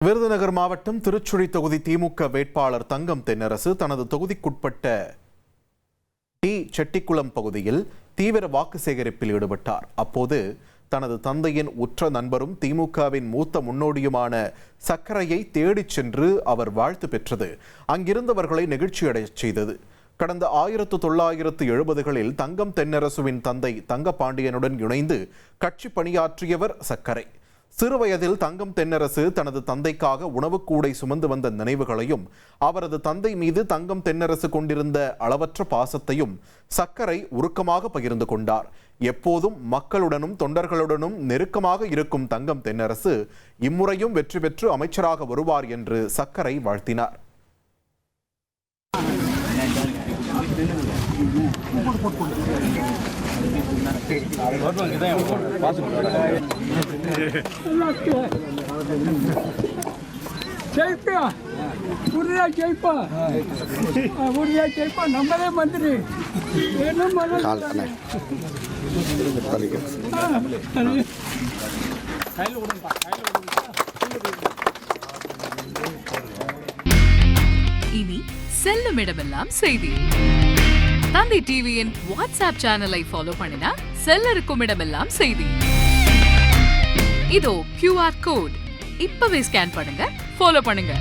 விருதுநகர் மாவட்டம் திருச்சுழி தொகுதி திமுக வேட்பாளர் தங்கம் தென்னரசு தனது தொகுதிக்குட்பட்ட டி செட்டிக்குளம் பகுதியில் தீவிர வாக்கு சேகரிப்பில் ஈடுபட்டார். அப்போது தனது தந்தையின் உற்ற நண்பரும் திமுகவின் மூத்த முன்னோடியுமான சக்கரையை தேடிச் சென்று அவர் வாழ்த்து பெற்றது அங்கிருந்தவர்களை நெகிழ்ச்சியடையச் செய்தது. கடந்த 1970களில் தங்கம் தென்னரசுவின் தந்தை தங்கபாண்டியனுடன் இணைந்து கட்சி பணியாற்றியவர் சக்கரை. சிறுவயதில் தங்கம் தென்னரசு தனது தந்தைக்காக உணவுக்கூடை சுமந்து வந்த நினைவுகளையும் அவரது தந்தை மீது தங்கம் தென்னரசு கொண்டிருந்த அளவற்ற பாசத்தையும் சக்கரை உருக்கமாக பகிர்ந்து கொண்டார். எப்போதும் மக்களுடனும் தொண்டர்களுடனும் நெருக்கமாக இருக்கும் தங்கம் தென்னரசு இம்முறையும் வெற்றி பெற்று அமைச்சராக வருவார் என்று சக்கரை வாழ்த்தினார். நம்மளே மந்திரி இனி செல்லும் இடமெல்லாம் செய்தி. தந்தி டிவியின் வாட்ஸ்அப் சேனலை ஃபாலோ பண்ணினா செல்ல இருக்கும் இடமெல்லாம் செய்தி. இதோ QR கோட் இப்பவே ஸ்கேன் பண்ணுங்க, ஃபாலோ பண்ணுங்க.